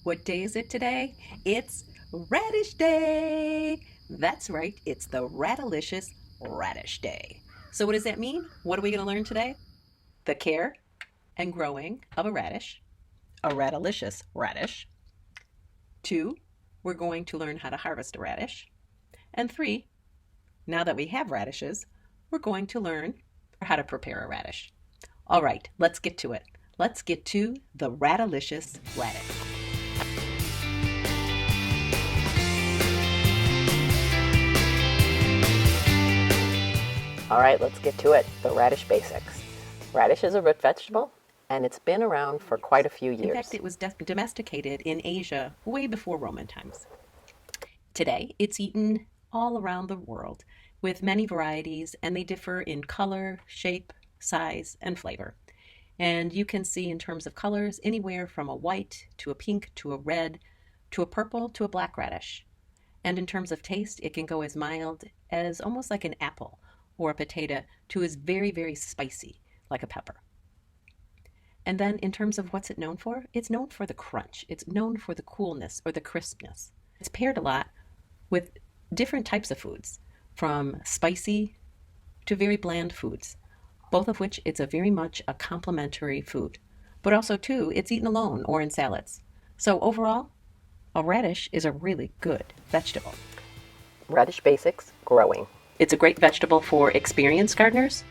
What day is it today? It's Radish Day! That's right, it's the Radilicious Radish Day. So, what does that mean? What are we going to learn today? The care and growing of a radish, a radilicious radish. 2, we're going to learn how to harvest a radish. And 3, now that we have radishes, we're going to learn how to prepare a radish. All right, let's get to it. Let's get to the Radilicious Radish. All right, let's get to it. The Radish Basics. Radish is a root vegetable, and it's been around for quite a few years. In fact, it was domesticated in Asia way before Roman times. Today, it's eaten all around the world with many varieties, and they differ in color, shape, size, and flavor. And you can see in terms of colors anywhere from a white to a pink to a red to a purple to a black radish. And in terms of taste, it can go as mild as almost like an apple or a potato to as very, very spicy like a pepper. And then in terms of what's it known for? It's known for the crunch. It's known for the coolness or the crispness. It's paired a lot with different types of foods, from spicy to very bland foods, both of which it's a very much a complementary food. But also too, it's eaten alone or in salads. So overall, a radish is a really good vegetable. Radish Basics, growing. It's a great vegetable for experienced gardeners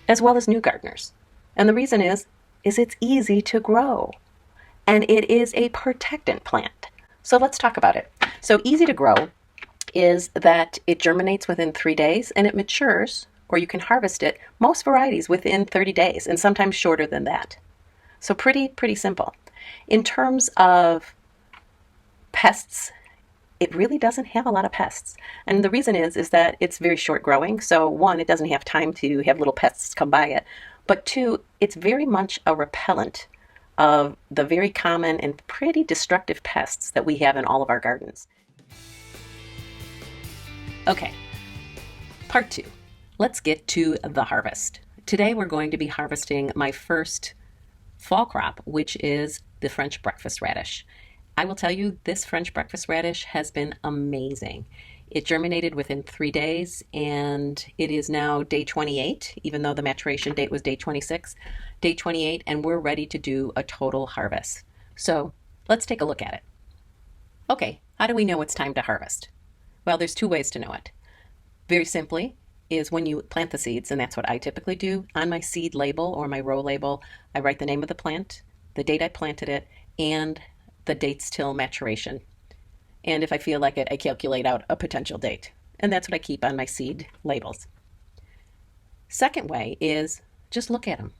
as well as new gardeners. And the reason is it's easy to grow. And it is a protectant plant. So let's talk about it. So easy to grow is that it germinates within 3 days and it matures, or you can harvest it, most varieties within 30 days and sometimes shorter than that. So pretty simple. In terms of pests, it really doesn't have a lot of pests. And the reason is that it's very short growing. So 1, it doesn't have time to have little pests come by it. But 2, it's very much a repellent of the very common and pretty destructive pests that we have in all of our gardens. Okay, part 2. Let's get to the harvest. Today we're going to be harvesting my first fall crop, which is the French breakfast radish. I will tell you, this French breakfast radish has been amazing. It germinated within 3 days, and it is now day 28, even though the maturation date was day 26, day 28, and we're ready to do a total harvest. So let's take a look at it. Okay, how do we know it's time to harvest? Well, there's 2 ways to know it. Very simply is when you plant the seeds, and that's what I typically do. On my seed label or my row label, I write the name of the plant, the date I planted it, and the dates till maturation. And if I feel like it, I calculate out a potential date. And that's what I keep on my seed labels. Second way is just look at them.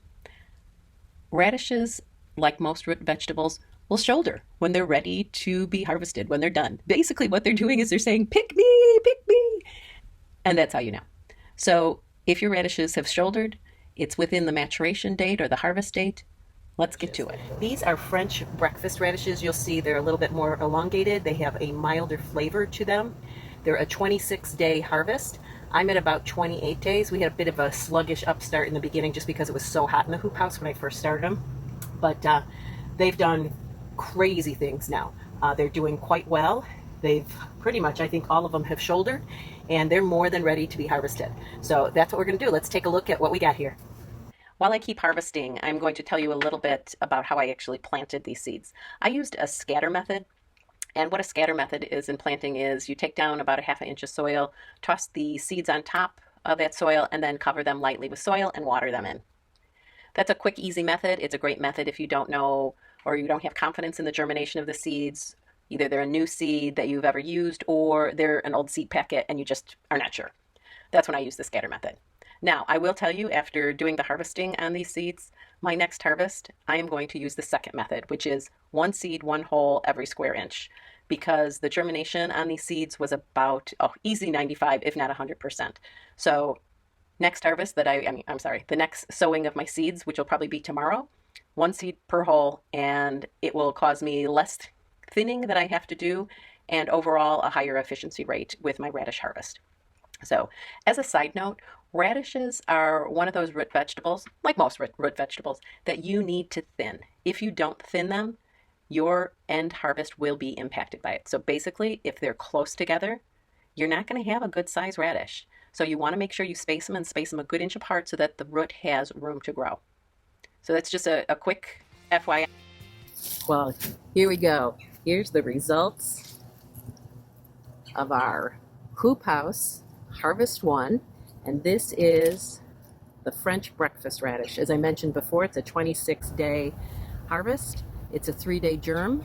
Radishes, like most root vegetables, will shoulder when they're ready to be harvested, when they're done. Basically what they're doing is they're saying, pick me, pick me. And that's how you know. So if your radishes have shouldered, it's within the maturation date or the harvest date. Let's get to it. These are French breakfast radishes. You'll see they're a little bit more elongated. They have a milder flavor to them. They're a 26-day harvest. I'm at about 28 days. We had a bit of a sluggish upstart in the beginning just because it was so hot in the hoop house when I first started them. But they've done crazy things now. They're doing quite well. They've pretty much, I think all of them have shouldered, and they're more than ready to be harvested. So that's what we're going to do. Let's take a look at what we got here. While I keep harvesting, I'm going to tell you a little bit about how I actually planted these seeds. I used a scatter method, and what a scatter method is in planting is you take down about a ½ inch of soil, toss the seeds on top of that soil, and then cover them lightly with soil and water them in. That's a quick, easy method. It's a great method if you don't know or you don't have confidence in the germination of the seeds. Either they're a new seed that you've ever used or they're an old seed packet and you just are not sure. That's when I use the scatter method. Now, I will tell you, after doing the harvesting on these seeds, my next harvest, I am going to use the second method, which is 1 seed, 1 hole every square inch, because the germination on these seeds was about, easy 95, if not 100%. So next harvest the next sowing of my seeds, which will probably be tomorrow, 1 seed per hole, and it will cause me less thinning that I have to do, and overall a higher efficiency rate with my radish harvest. So as a side note, radishes are one of those root vegetables, like most root vegetables, that you need to thin. If you don't thin them, your end harvest will be impacted by it. So basically, if they're close together, you're not going to have a good size radish. So you want to make sure you space them and space them a good inch apart so that the root has room to grow. So that's just a quick FYI. Well, here we go. Here's the results of our hoop house harvest 1, and this is the French breakfast radish. As I mentioned before, it's a 26-day harvest. It's a 3-day germ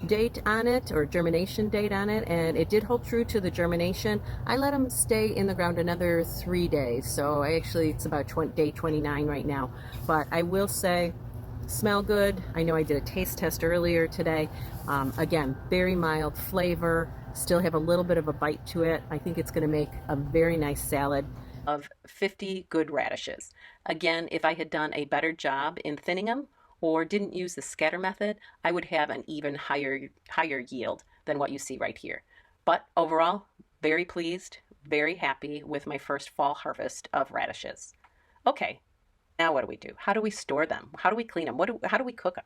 date on it, or germination date on it, and it did hold true to the germination. I let them stay in the ground another 3 days, so it's about day 29 right now. But I will say, smell good. I know I did a taste test earlier today. Again, very mild flavor, still have a little bit of a bite to it. I think it's going to make a very nice salad. Of 50 good radishes. Again, if I had done a better job in thinning them or didn't use the scatter method, I would have an even higher yield than what you see right here. But overall, very pleased, very happy with my first fall harvest of radishes. Okay, now what do we do? How do we store them? How do we clean them? How do we cook them?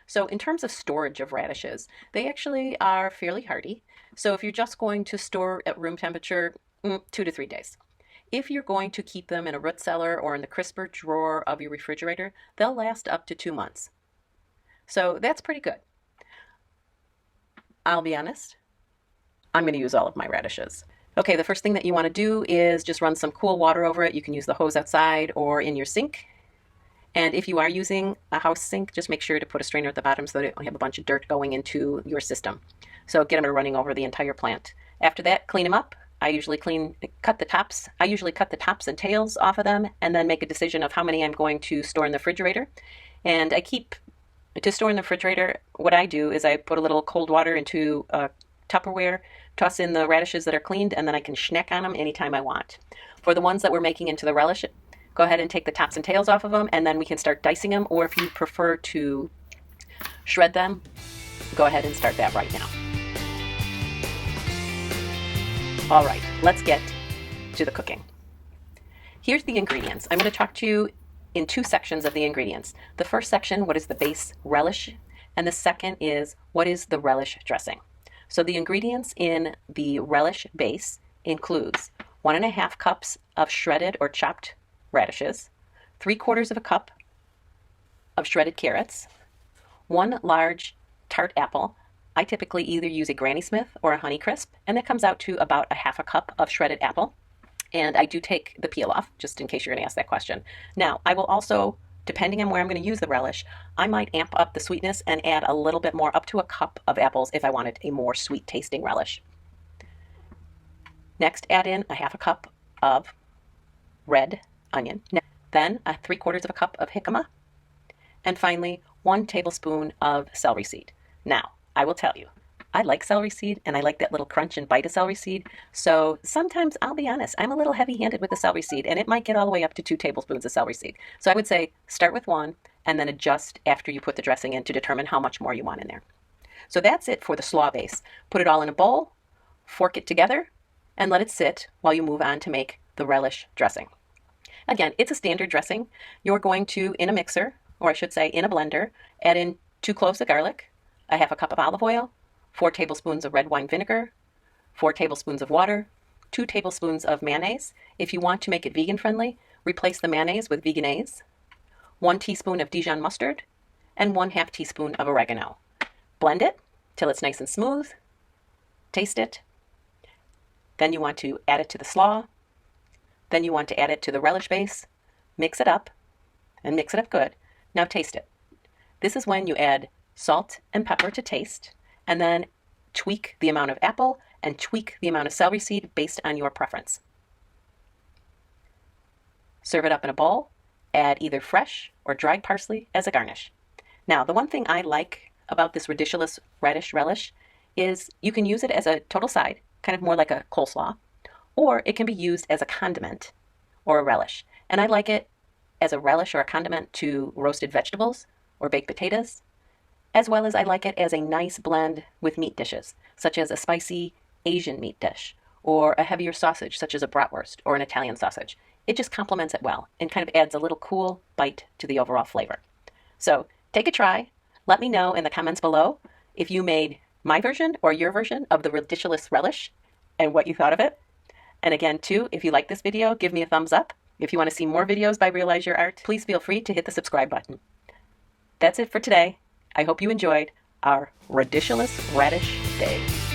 So in terms of storage of radishes, they actually are fairly hardy. So if you're just going to store at room temperature, 2 to 3 days. If you're going to keep them in a root cellar or in the crisper drawer of your refrigerator, they'll last up to 2 months. So that's pretty good. I'll be honest, I'm going to use all of my radishes. Okay, the first thing that you want to do is just run some cool water over it. You can use the hose outside or in your sink. And if you are using a house sink, just make sure to put a strainer at the bottom so that you don't have a bunch of dirt going into your system. So get them running over the entire plant. After that, clean them up. I usually cut the tops and tails off of them and then make a decision of how many I'm going to store in the refrigerator. And to store in the refrigerator, what I do is I put a little cold water into a Tupperware, toss in the radishes that are cleaned, and then I can snack on them anytime I want. For the ones that we're making into the relish, go ahead and take the tops and tails off of them, and then we can start dicing them, or if you prefer to shred them, go ahead and start that right now. All right, let's get to the cooking. Here's the ingredients. I'm going to talk to you in 2 sections of the ingredients. The first section, what is the base relish? And the second is, what is the relish dressing? So the ingredients in the relish base includes 1.5 cups of shredded or chopped radishes, 3/4 of a cup of shredded carrots, 1 large tart apple. I typically either use a Granny Smith or a Honeycrisp, and that comes out to about 1/2 cup of shredded apple. And I do take the peel off, just in case you're going to ask that question. Now, I will also, depending on where I'm going to use the relish, I might amp up the sweetness and add a little bit more, up to a cup of apples if I wanted a more sweet tasting relish. Next, add in 1/2 cup of red onion. Then 3/4 of a cup of jicama. And finally, 1 tablespoon of celery seed. Now, I will tell you, I like celery seed and I like that little crunch and bite of celery seed. So sometimes, I'll be honest, I'm a little heavy-handed with the celery seed and it might get all the way up to 2 tablespoons of celery seed. So I would say start with 1 and then adjust after you put the dressing in to determine how much more you want in there. So that's it for the slaw base. Put it all in a bowl, fork it together, and let it sit while you move on to make the relish dressing. Again, it's a standard dressing. You're going to, in a mixer, or I should say in a blender, add in 2 cloves of garlic, 1/2 cup of olive oil, 4 tablespoons of red wine vinegar, 4 tablespoons of water, 2 tablespoons of mayonnaise. If you want to make it vegan friendly, replace the mayonnaise with VEGANAISE, 1 teaspoon of DIJON mustard, and 1/2 teaspoon of oregano. Blend it till it's nice and smooth. Taste it. Then you want to add it to the slaw. Then you want to add it to the relish base. Mix it up, and mix it up good. Now taste it. This is when you add salt and pepper to taste, and then tweak the amount of apple and tweak the amount of celery seed based on your preference. Serve it up in a bowl. Add either fresh or dried parsley as a garnish. Now, the one thing I like about this Radish radish relish is you can use it as a total side, kind of more like a coleslaw, or it can be used as a condiment or a relish. And I like it as a relish or a condiment to roasted vegetables or baked potatoes, as well as I like it as a nice blend with meat dishes, such as a spicy Asian meat dish, or a heavier sausage, such as a bratwurst or an Italian sausage. It just complements it well and kind of adds a little cool bite to the overall flavor. So take a try. Let me know in the comments below if you made my version or your version of the Radish relish and what you thought of it. And again, too, if you like this video, give me a thumbs up. If you want to see more videos by Realize Your Art, please feel free to hit the subscribe button. That's it for today. I hope you enjoyed our Radish Radish Day.